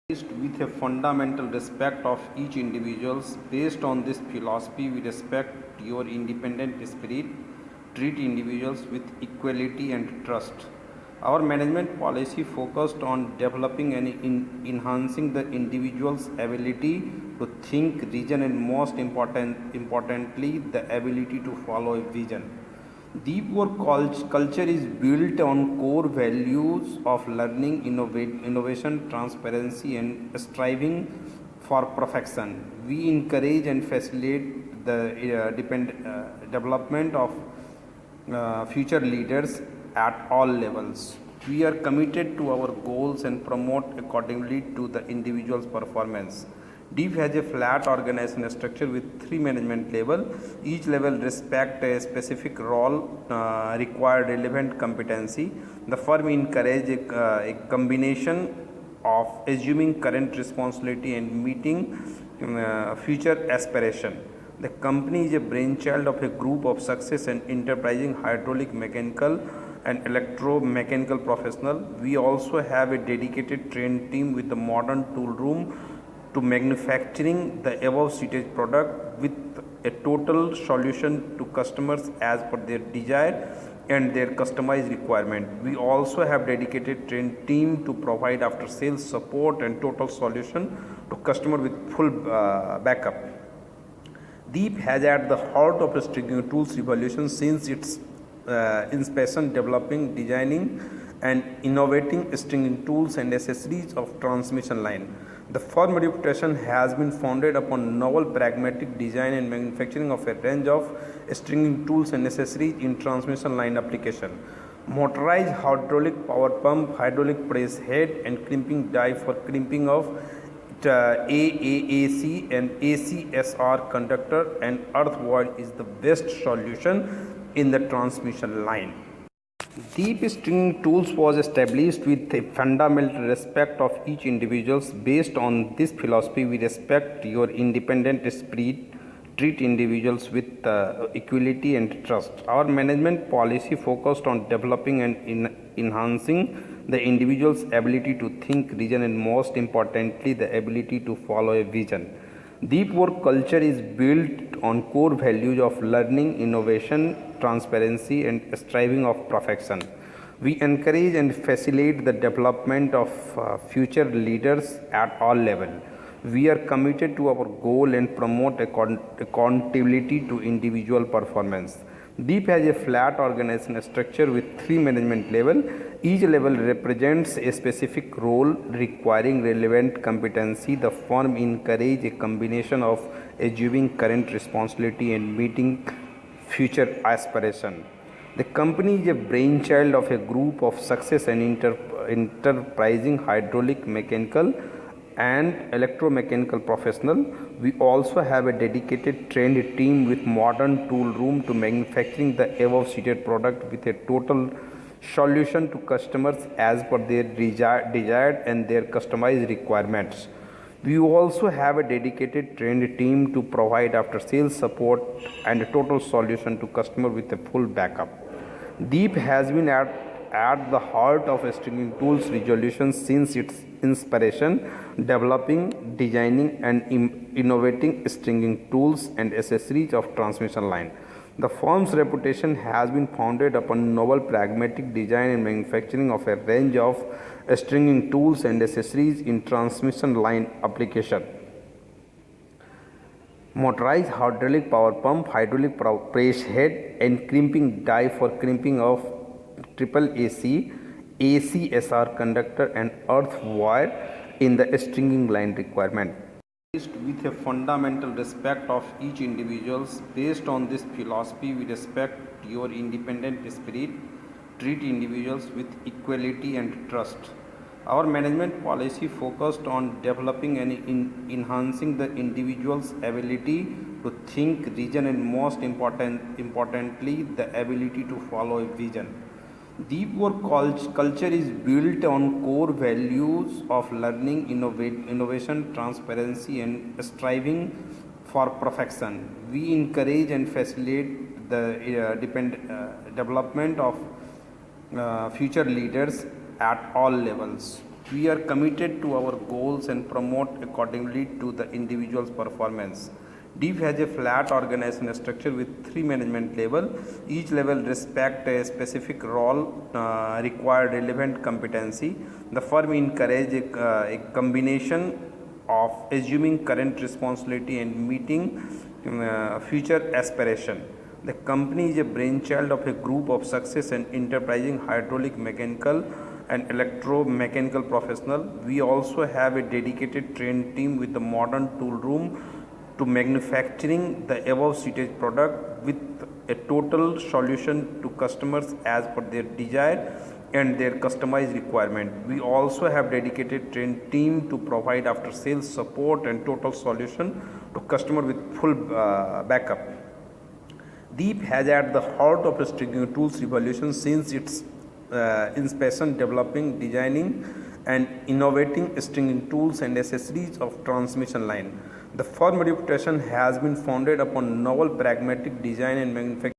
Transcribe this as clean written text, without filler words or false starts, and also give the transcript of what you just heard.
With a fundamental respect of each individuals. Based on this philosophy, we respect your independent spirit, treat individuals with equality and trust. Our management policy focused on developing and enhancing the individual's ability to think, reason, and importantly, the ability to follow a vision. Deep work culture is built on core values of learning, innovation, transparency, and striving for perfection. We encourage and facilitate the development of future leaders at all levels. We are committed to our goals and promote accordingly to the individual's performance. DEEP has a flat organization structure with three management levels. Each level respect a specific role, required relevant competency. The firm encourages a combination of assuming current responsibility and meeting future aspiration. The company is a brainchild of a group of success and enterprising hydraulic, mechanical, and electromechanical professional. We also have a dedicated trained team with a modern tool room to manufacturing the above stated product with a total solution to customers as per their desire and their customized requirement. We also have dedicated trained team to provide after sales support and total solution to customer with full backup. DEEP has at the heart of stringing tools revolution since its inspiration developing, designing, and innovating stringing tools and accessories of transmission line. The firm reputation has been founded upon novel pragmatic design and manufacturing of a range of stringing tools and accessories in transmission line application. Motorized hydraulic power pump, hydraulic press head, and crimping die for crimping of AAAC and ACSR conductor and earth void is the best solution in the transmission line. DEEP stringing tools was established with a fundamental respect of each individual. Based on this philosophy, we respect your independent spirit, treat individuals with equality and trust. Our management policy focused on developing and enhancing the individual's ability to think, reason, and most importantly, the ability to follow a vision. Deep work culture is built on core values of learning, innovation, transparency, and striving of perfection. We encourage and facilitate the development of future leaders at all levels. We are committed to our goal and promote accountability to individual performance. DEEP has a flat organization structure with three management levels. Each level represents a specific role requiring relevant competency. The firm encourages a combination of achieving current responsibility and meeting future aspiration. The company is a brainchild of a group of success and enterprising hydraulic, mechanical, and electromechanical professional. We also have a dedicated trained team with modern tool room to manufacturing the above stated product with a total solution to customers as per their desired and their customized requirements. We also have a dedicated trained team to provide after sales support and a total solution to customer with a full backup. DEEP has been at the heart of stringing tools resolution since its inspiration, developing, designing, and innovating stringing tools and accessories of transmission line. The firm's reputation has been founded upon novel pragmatic design and manufacturing of a range of stringing tools and accessories in transmission line application. Motorized hydraulic power pump, hydraulic press head, and crimping die for crimping of AAAC, ACSR conductor, and earth wire in the stringing line requirement. With a fundamental respect of each individual. Based on this philosophy, we respect your independent spirit, treat individuals with equality and trust. Our management policy focused on developing and enhancing the individual's ability to think, reason, and most importantly, the ability to follow a vision. Deep work culture is built on core values of learning, innovation, transparency, and striving for perfection. We encourage and facilitate the development of future leaders at all levels. We are committed to our goals and promote accordingly to the individual's performance. DEEP has a flat organization structure with three management levels. Each level respect a specific role, require relevant competency. The firm encourages a combination of assuming current responsibility and meeting future aspiration. The company is a brainchild of a group of success and enterprising hydraulic, mechanical, and electromechanical professional. We also have a dedicated trained team with the modern tool room to manufacturing the above stated product with a total solution to customers as per their desire and their customized requirement. We also have dedicated trained team to provide after sales support and total solution to customer with full backup. DEEP has at the heart of the stringing tools revolution since its inspiration developing, designing and innovating stringing tools and accessories of transmission line. The firm reputation has been founded upon novel pragmatic design and manufacturing